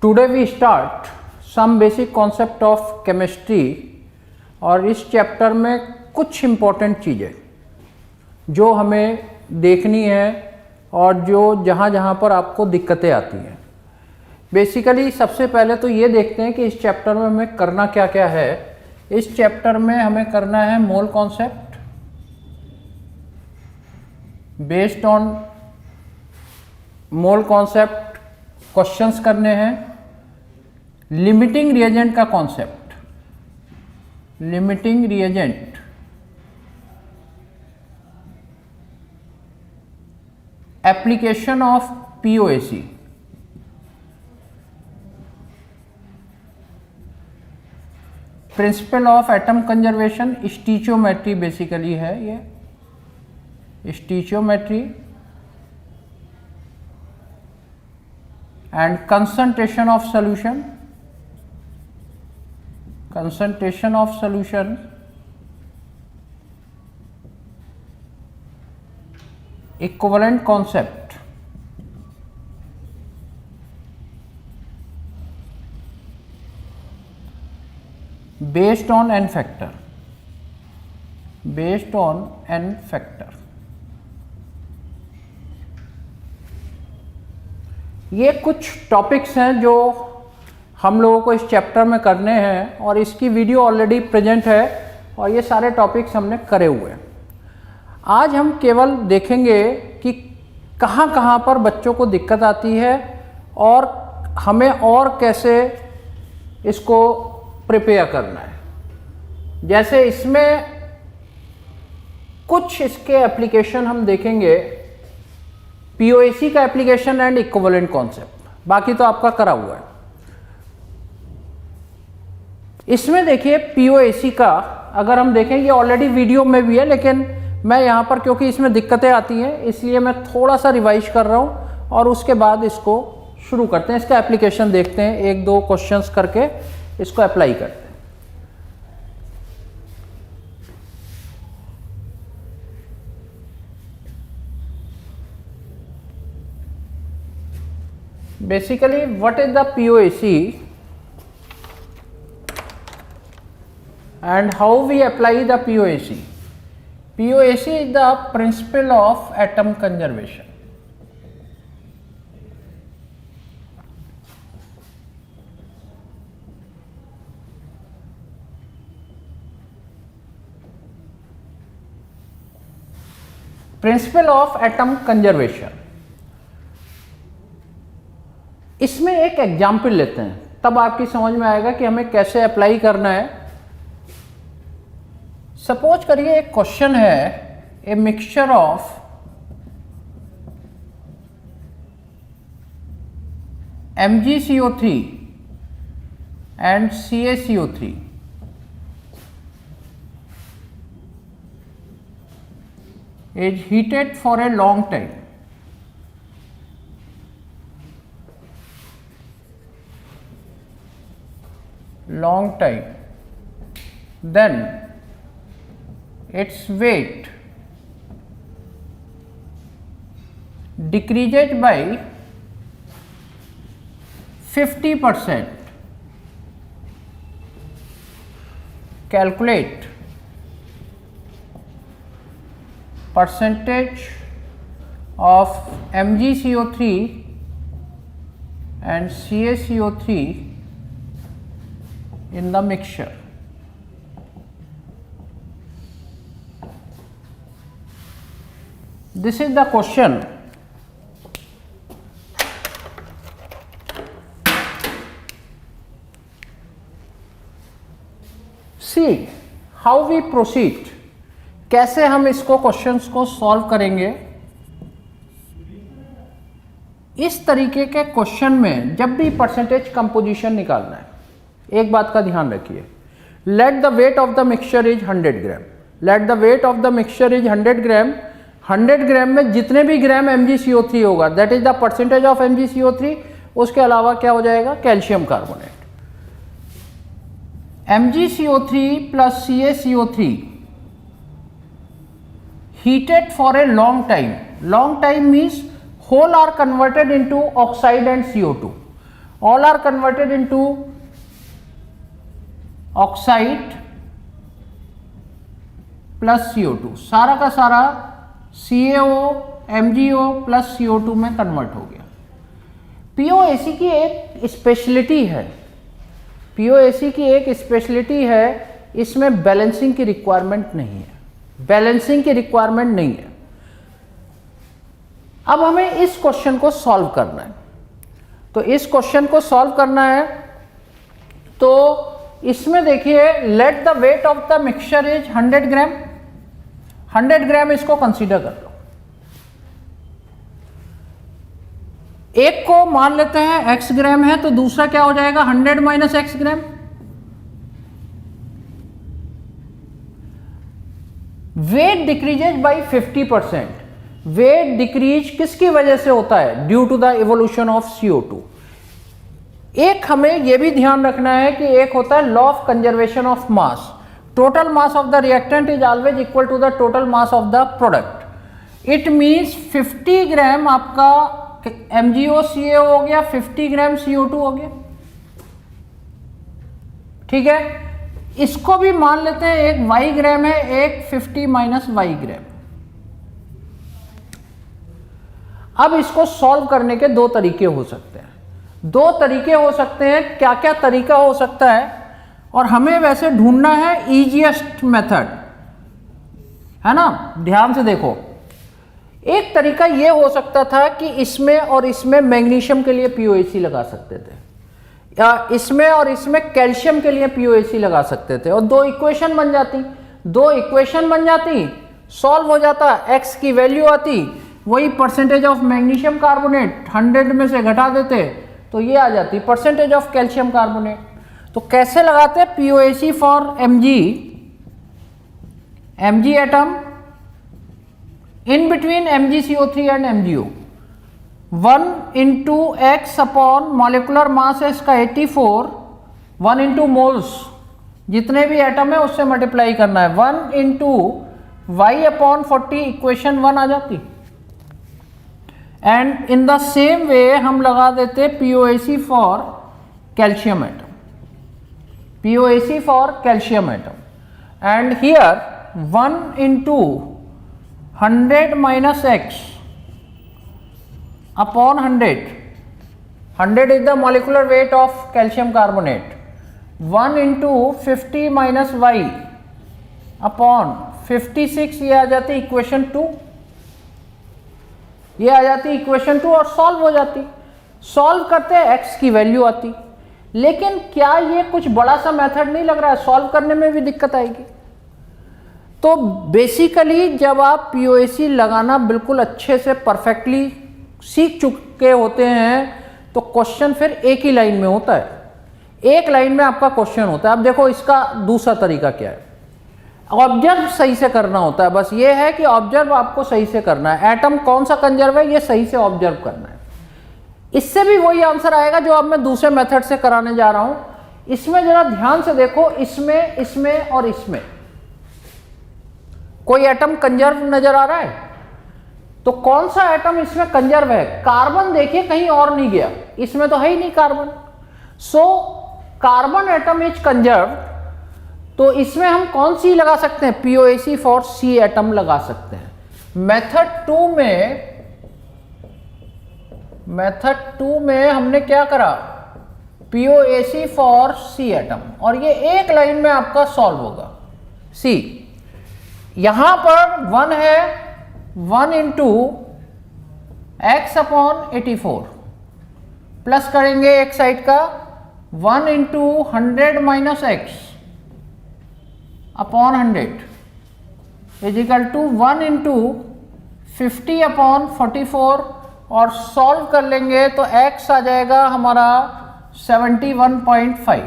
Today we start some basic concept of chemistry. और इस chapter में कुछ इम्पोर्टेंट चीज़ें जो हमें देखनी है और जो जहाँ पर आपको दिक्कतें आती हैं। बेसिकली सबसे पहले तो ये देखते हैं कि इस चैप्टर में हमें करना क्या क्या है। इस चैप्टर में हमें करना है mole concept based on mole concept questions करने हैं। लिमिटिंग रिएजेंट का concept, limiting reagent, application of POAC, principle of atom conservation, stoichiometry basically है ये, stoichiometry and concentration of solution, concentration of solution, equivalent concept, based on n factor, based on n factor। ये कुछ topics हैं जो हम लोगों को इस चैप्टर में करने हैं और इसकी वीडियो ऑलरेडी प्रेजेंट है और ये सारे टॉपिक्स हमने करे हुए हैं। आज हम केवल देखेंगे कि कहाँ कहाँ पर बच्चों को दिक्कत आती है और हमें और कैसे इसको प्रिपेयर करना है। जैसे इसमें कुछ इसके एप्लीकेशन हम देखेंगे, पीओएसी का एप्लीकेशन एंड इक्विवेलेंट कॉन्सेप्ट, बाकी तो आपका करा हुआ है। इसमें देखिए पीओएसी का अगर हम देखें, ये ऑलरेडी वीडियो में भी है लेकिन मैं यहाँ पर क्योंकि इसमें दिक्कतें आती हैं इसलिए मैं थोड़ा सा रिवाइज कर रहा हूँ और उसके बाद इसको शुरू करते हैं। इसका एप्लीकेशन देखते हैं, एक दो क्वेश्चंस करके इसको अप्लाई करते हैं। Basically what is the POAC and how we apply the POAC. POAC is the principle of atom conservation. Principle of atom conservation. इसमें एक एग्जाम्पल लेते हैं तब आपकी समझ में आएगा कि हमें कैसे अप्लाई करना है। सपोज करिए एक क्वेश्चन है, a mixture of MgCO3 and CaCO3 is heated for a long time. Then its weight decreases by 50%. Calculate percentage of MgCO3 and CaCO3 in the mixture. This is the question. See how we proceed. कैसे हम इसको questions को solve करेंगे। इस तरीके के question में जब भी परसेंटेज कंपोजिशन निकालना है, एक बात का ध्यान रखिए, let the weight of the mixture is 100 gram. Let the weight of the mixture is 100 ग्राम। 100 ग्राम में जितने भी ग्राम MgCO3 होगा that is the percentage of MgCO3। उसके अलावा क्या हो जाएगा, calcium carbonate. MgCO3 plus CaCO3 heated for a long time. Long time means whole are converted into oxide and CO2. All are converted into oxide plus CO2, सारा का सारा CaO MgO plus CO2 में convert हो गया। POAC की एक speciality है, POAC की एक स्पेशलिटी है, इसमें बैलेंसिंग की रिक्वायरमेंट नहीं है, बैलेंसिंग की रिक्वायरमेंट नहीं है। अब हमें इस क्वेश्चन को सॉल्व करना है, तो इस क्वेश्चन को सॉल्व करना है, तो इसमें देखिए let the weight of the mixture is 100 ग्राम, 100 ग्राम इसको कंसीडर कर लो। एक को मान लेते हैं x ग्राम है, तो दूसरा क्या हो जाएगा 100 minus x gram. Weight decreases by 50%। Weight decrease किसकी वजह से होता है? Due to the evolution of CO2। एक हमें यह भी ध्यान रखना है कि एक होता है law of conservation of mass, total mass of the reactant is always equal to the total mass of the product. It means 50 gram आपका MgO CaO हो गया, 50 ग्राम CO2 हो गया, ठीक है। इसको भी मान लेते हैं एक y ग्राम है, एक 50 माइनस y ग्राम। अब इसको सॉल्व करने के दो तरीके हो सकते हैं, दो तरीके हो सकते हैं। क्या क्या तरीका हो सकता है? और हमें वैसे ढूंढना है इजीएस्ट मेथड, है ना। ध्यान से देखो, एक तरीका यह हो सकता था कि इसमें और इसमें मैग्नीशियम के लिए POAC लगा सकते थे, या इसमें और इसमें कैल्शियम के लिए POAC लगा सकते थे, और दो इक्वेशन बन जाती, दो इक्वेशन बन जाती, सॉल्व हो जाता, x की वैल्यू आती, वही परसेंटेज ऑफ मैग्नीशियम कार्बोनेट 100 में से घटा देते तो ये आ जाती परसेंटेज ऑफ कैल्शियम कार्बोनेट। तो कैसे लगाते हैं? POAC for Mg atom in between MgCO3 and MgO, 1 into x upon molecular mass है इसका 84, 1 into मोल्स, जितने भी एटम है उससे मल्टीप्लाई करना है, 1 into y अपॉन 40, इक्वेशन 1 आ जाती। And in the same way हम लगा देते POAC for calcium atom, POAC for calcium atom, and here 1 into 100 minus x upon 100, 100 is the molecular weight of calcium carbonate, 1 into 50 minus y upon 56, ये आ जाती equation 2, ये आ जाती equation 2 और solve हो जाती। सॉल्व करते हैं x की वैल्यू आती। लेकिन क्या ये कुछ बड़ा सा मेथड नहीं लग रहा है? सॉल्व करने में भी दिक्कत आएगी। तो बेसिकली जब आप POAC लगाना बिल्कुल अच्छे से परफेक्टली सीख चुके होते हैं तो क्वेश्चन फिर एक ही लाइन में होता है, एक लाइन में आपका क्वेश्चन होता है। अब देखो इसका दूसरा तरीका क्या है, ऑब्जर्व सही से करना होता है। बस ये है कि ऑब्जर्व आपको सही से करना है, एटम कौन सा कंजर्व है ये सही से ऑब्जर्व करना है। इससे भी वही आंसर आएगा जो अब मैं दूसरे मेथड से कराने जा रहा हूं। इसमें जरा ध्यान से देखो, इसमें, इसमें और इसमें कोई एटम कंजर्व नजर आ रहा है? तो कौन सा एटम इसमें कंजर्व है? कार्बन देखिए कहीं और नहीं गया, इसमें तो है ही नहीं carbon. So carbon atom is conserve, तो इसमें हम कौन सी लगा सकते हैं? POAC फॉर C एटम लगा सकते हैं। मेथड 2 में हमने क्या करा? POAC फॉर C एटम, और ये एक लाइन में आपका सॉल्व होगा। C यहां पर 1 है, 1 इंटू x अपॉन 84, प्लस करेंगे एक साइड का 1 into 100 minus x upon 100 is equal to 1 into 50 upon 44, और सॉल्व कर लेंगे तो x आ जाएगा हमारा 71.5।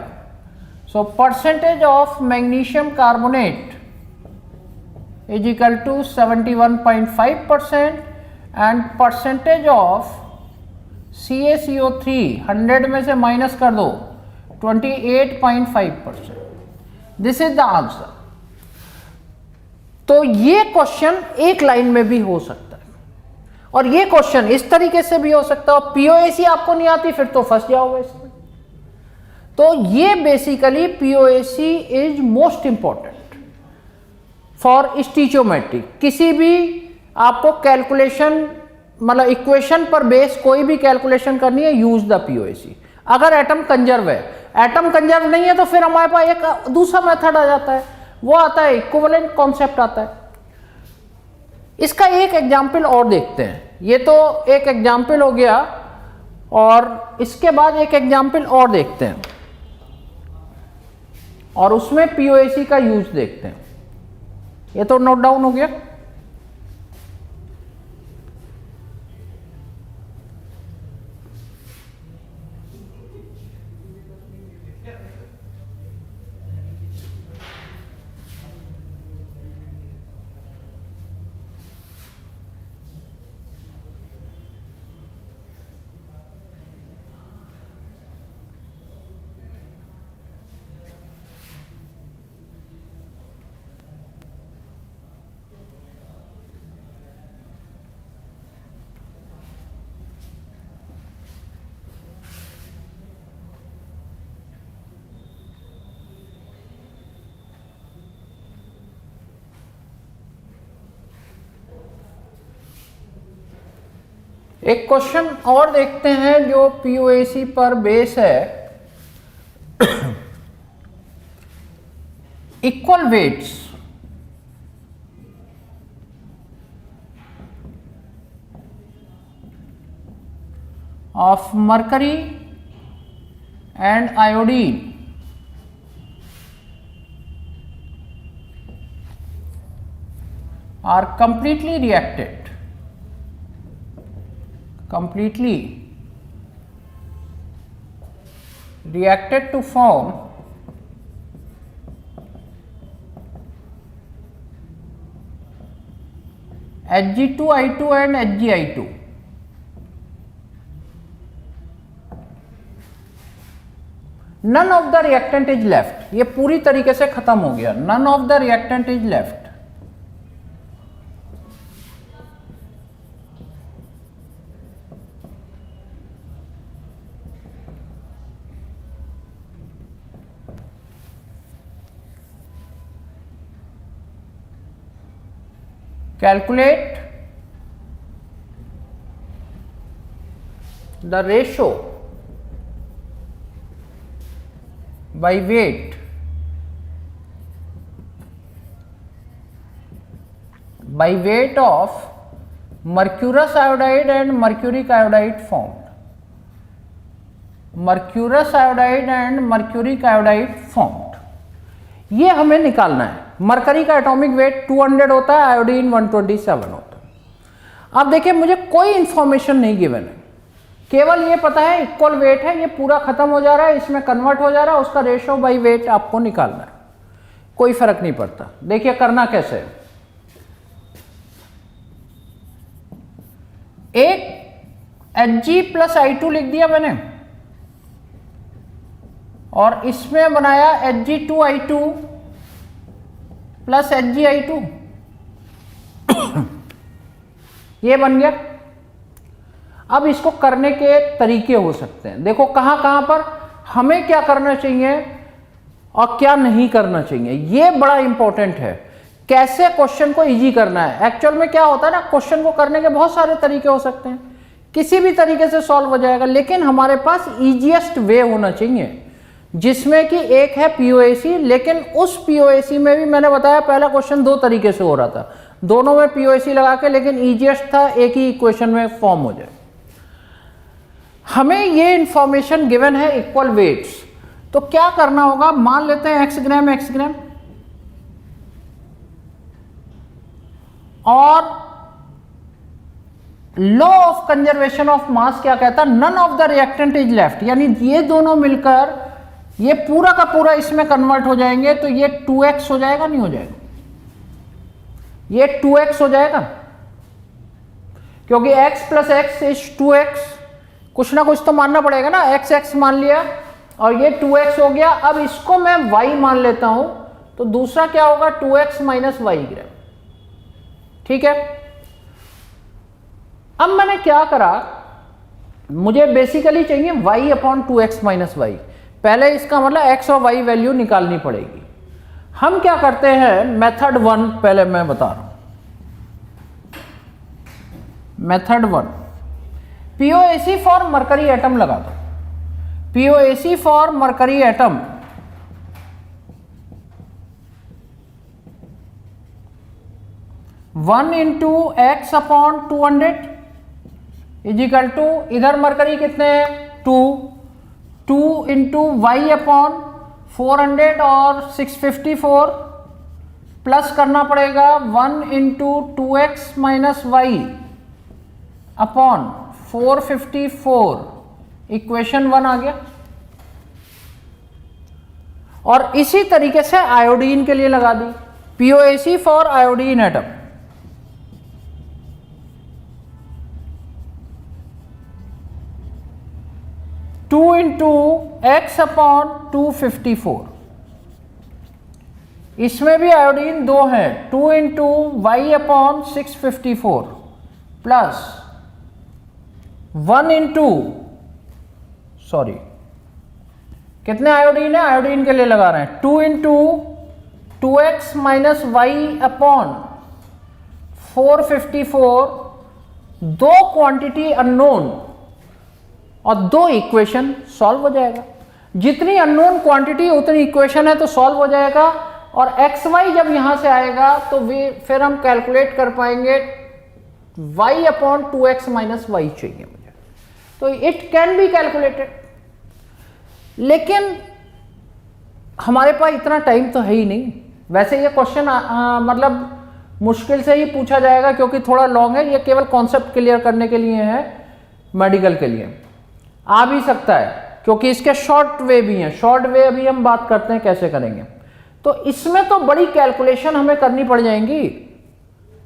So percentage of magnesium carbonate is equal to 71.5%, and percentage of CaCO3 100 में से माइनस कर दो 28.5%। This is the answer. तो ये क्वेश्चन एक लाइन में भी हो सकता है, और ये क्वेश्चन इस तरीके से भी हो सकता है। POAC आपको नहीं आती फिर तो फंस जाओगे इसमें। तो ये basically POAC is most important for stoichiometry. किसी भी आपको कैलकुलेशन मतलब इक्वेशन पर बेस कोई भी कैलकुलेशन करनी है, यूज द पीओएसी। अगर एटम कंजर्व है, एटम कंजर्व नहीं है तो फिर हमारे पास एक दूसरा मेथड आ जाता है, वो आता है इक्विवेलेंट कॉन्सेप्ट आता है। इसका एक एग्जाम्पल और देखते हैं। ये तो एक एग्जाम्पल हो गया और इसके बाद एक एग्जाम्पल और देखते हैं और उसमें पीओएसी का यूज देखते हैं। ये तो नोट डाउन हो गया। एक क्वेश्चन और देखते हैं जो पीओएसी पर बेस है। Equal weights of mercury and iodine are completely reacted to form Hg2I2 and HgI2. None of the reactant is left. ये पूरी तरीके से खत्म हो गया। None of the reactant is left. Calculate the ratio by weight of mercurous iodide and mercuric iodide formed. Mercurous iodide and mercuric iodide formed. ये हमें निकालना है। मरकरी का एटॉमिक वेट 200 होता है, आयोडीन 127 होता है। अब देखिए मुझे कोई इंफॉर्मेशन नहीं गिवन है, केवल ये पता है इक्वल वेट है, ये पूरा खत्म हो जा रहा है, इसमें कन्वर्ट हो जा रहा है, उसका रेशियो बाई वेट आपको निकालना है। कोई फर्क नहीं पड़ता। देखिए करना कैसे है। एक Hg+I2 लिख दिया मैंने और इसमें बनाया Hg2I2 प्लस HgI2 ये बन गया। अब इसको करने के तरीके हो सकते हैं। देखो कहां कहां पर हमें क्या करना चाहिए और क्या नहीं करना चाहिए, ये बड़ा इंपॉर्टेंट है। कैसे क्वेश्चन को इजी करना है। एक्चुअल में क्या होता है ना, क्वेश्चन को करने के बहुत सारे तरीके हो सकते हैं, किसी भी तरीके से सॉल्व हो जाएगा, लेकिन हमारे पास इजीएस्ट वे होना चाहिए जिसमें कि एक है पीओएसी। लेकिन उस पीओएसी में भी मैंने बताया पहला क्वेश्चन दो तरीके से हो रहा था, दोनों में पीओएसी लगा के, लेकिन इजीएस्ट था एक ही इक्वेशन में फॉर्म हो जाए। हमें ये इंफॉर्मेशन गिवन है इक्वल वेट्स, तो क्या करना होगा, मान लेते हैं x ग्राम x ग्राम, और law of conservation of mass क्या कहता है, none of the reactant is left, यानी ये दोनों मिलकर ये पूरा का पूरा इसमें कन्वर्ट हो जाएंगे, तो ये 2x हो जाएगा, नहीं हो जाएगा, ये 2x हो जाएगा, क्योंकि x plus x is 2x, कुछ ना कुछ तो मानना पड़ेगा ना, x मान लिया और ये 2x हो गया। अब इसको मैं y मान लेता हूं, तो दूसरा क्या होगा 2x माइनस y ग्राम, ठीक है। अब मैंने क्या करा, मुझे बेसिकली चाहिए y upon 2x minus y। पहले इसका मतलब x और y वैल्यू निकालनी पड़ेगी। हम क्या करते हैं, मेथड 1 पहले मैं बता रहा हूं। Method 1, POAC for mercury atom लगा दो। POAC for mercury atom one into x upon 200 is equal to, इधर मरकरी कितने हैं 2 इंटू वाई अपॉन 400 और 654 प्लस करना पड़ेगा 1 into 2x minus y upon 454, equation 1 आ गया। और इसी तरीके से आयोडीन के लिए लगा दी, POAC for iodine atom 2 into x upon 254, इसमें भी आयोडीन 2 है, 2 into y upon 654 plus 1 into, sorry कितने आयोडीन है, आयोडीन के लिए लगा रहे हैं 2 into 2x minus y upon 454, दो क्वांटिटी अननोन और दो इक्वेशन, सॉल्व हो जाएगा। जितनी अननोन क्वांटिटी उतनी इक्वेशन है तो सॉल्व हो जाएगा। और एक्स वाई जब यहां से आएगा तो फिर हम कैलकुलेट कर पाएंगे y upon 2x minus Y चाहिए मुझे, तो इट कैन बी कैलकुलेटेड। लेकिन हमारे पास इतना टाइम तो है ही नहीं। वैसे ये क्वेश्चन मतलब मुश्किल से ही पूछा जाएगा क्योंकि थोड़ा लॉन्ग है, ये केवल कॉन्सेप्ट क्लियर करने के लिए है, मेडिकल के लिए आ भी सकता है क्योंकि इसके शॉर्ट वे भी हैं। शॉर्ट वे अभी हम बात करते हैं कैसे करेंगे। तो इसमें तो बड़ी कैलकुलेशन हमें करनी पड़ जाएंगी,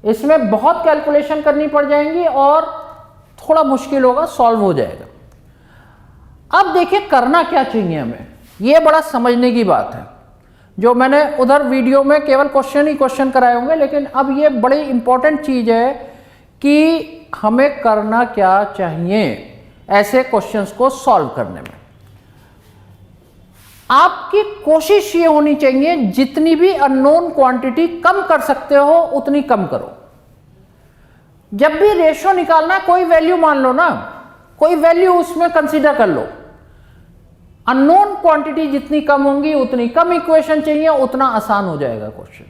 इसमें बहुत कैलकुलेशन करनी पड़ जाएंगी और थोड़ा मुश्किल होगा, सॉल्व हो जाएगा। अब देखिए करना क्या चाहिए हमें, ये बड़ा समझने की बात है। जो मैंने उधर वीडियो में केवल क्वेश्चन ही क्वेश्चन कराए होंगे, लेकिन अब ये बड़ी इंपॉर्टेंट चीज है कि हमें करना क्या चाहिए ऐसे क्वेश्चंस को सॉल्व करने में। आपकी कोशिश ये होनी चाहिए जितनी भी अननोन क्वांटिटी कम कर सकते हो उतनी कम करो। जब भी रेशियो निकालना, कोई वैल्यू मान लो ना, कोई वैल्यू उसमें कंसीडर कर लो। अननोन क्वांटिटी जितनी कम होंगी उतनी कम इक्वेशन चाहिए, उतना आसान हो जाएगा क्वेश्चन,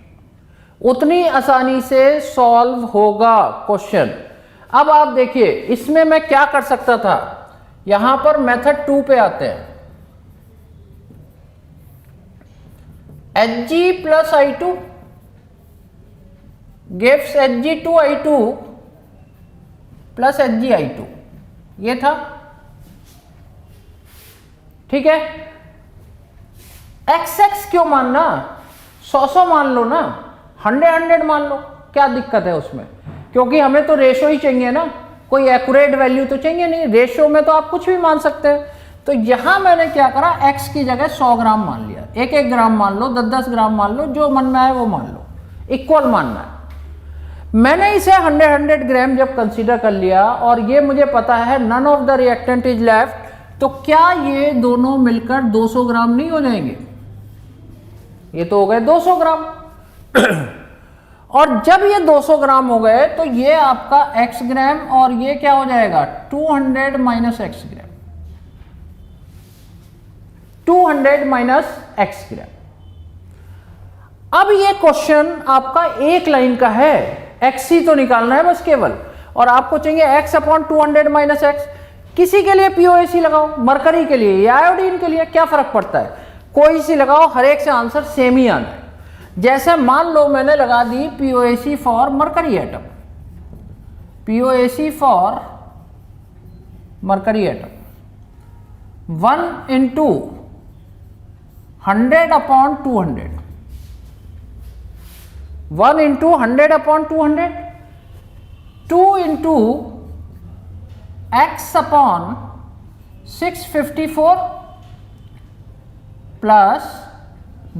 उतनी आसानी से सॉल्व होगा क्वेश्चन। अब आप देखिए इसमें मैं क्या कर सकता था, यहां पर मेथड 2 पे आते हैं। Hg plus I2 gives Hg2I2 plus Hg(I2), ये था, ठीक है। XX क्यों मानना, 100 मान लो ना, 100 मान लो, क्या दिक्कत है उसमें, क्योंकि हमें तो रेशो ही चाहिए ना, कोई एक्यूरेट वैल्यू तो चाहिए नहीं। रेशो में तो आप कुछ भी मान सकते हैं। तो यहां मैंने क्या करा, x की जगह 100 ग्राम मान लिया, 1-1 ग्राम मान लो, 10-10 ग्राम मान लो, जो मन में आए वो मान लो, इक्वल मानना है। मैंने इसे 100 ग्राम जब कंसीडर कर लिया और ये मुझे पता है none of the reactant is left, तो क्या ये दोनों मिलकर 200 ग्राम नहीं हो जाएंगे, ये तो हो गए 200 ग्राम। और जब ये 200 ग्राम हो गए तो ये आपका x ग्राम और ये क्या हो जाएगा 200 माइनस x ग्राम, 200 माइनस x ग्राम। अब ये क्वेश्चन आपका एक लाइन का है, x ही तो निकालना है बस केवल, और आपको चाहिए x अपॉन 200 माइनस x। किसी के लिए POAC लगाओ, मरकरी के लिए या आयोडीन के लिए, क्या फर्क पड़ता है, कोई सी लगाओ, हर एक से आंसर सेम ही आना है। जैसे मान लो मैंने लगा दी POAC for mercury atom, POAC for mercury atom 1 into 100 upon 200, 1 into 100 upon 200, 2 into x upon 654 plus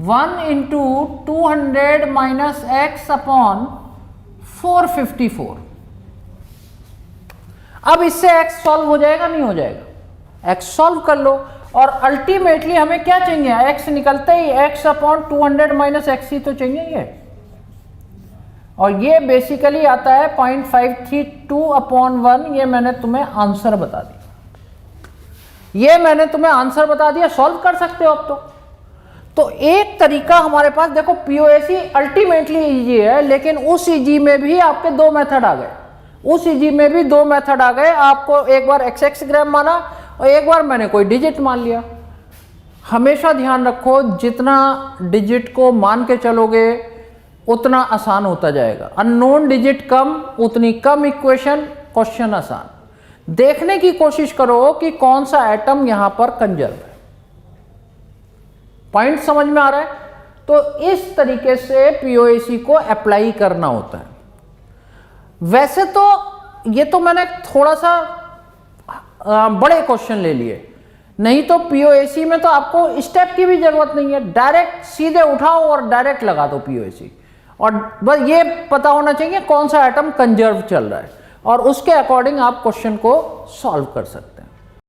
1 into 200 minus x upon 454। अब इससे x सॉल्व हो जाएगा, नहीं हो जाएगा, x सॉल्व कर लो। और अल्टीमेटली हमें क्या चाहिए, x निकलते ही x अपॉन 200 माइनस एक्स तो चाहिए ये, और ये बेसिकली आता है 0.532 अपॉन 1। ये मैंने तुम्हें आंसर बता दिया, ये मैंने तुम्हें आंसर बता दिया, सॉल्व कर सकते हो अब तो एक तरीका हमारे पास देखो, पीओएसी अल्टीमेटली इजी है, लेकिन उस इजी में भी आपके दो मेथड आ गए, उस इजी में भी दो मेथड आ गए। आपको एक बार XX ग्राम माना और एक बार मैंने कोई डिजिट मान लिया। हमेशा ध्यान रखो, जितना डिजिट को मान के चलोगे उतना आसान होता जाएगा। अननोन डिजिट कम, उतनी कम इक्वेशन, क्वेश्चन आसान। देखने की कोशिश करो कि कौन सा एटम यहां पर कंजर्व है। पॉइंट समझ में आ रहा है? तो इस तरीके से पीओएसी को अप्लाई करना होता है। वैसे तो ये तो मैंने थोड़ा सा बड़े क्वेश्चन ले लिए, नहीं तो पीओएसी में तो आपको स्टेप की भी जरूरत नहीं है, डायरेक्ट सीधे उठाओ और डायरेक्ट लगा दो पीओएसी, और बस ये पता होना चाहिए कौन सा एटम कंजर्व चल रहा है, और उसके अकॉर्डिंग आप क्वेश्चन को सॉल्व कर सकते हैं।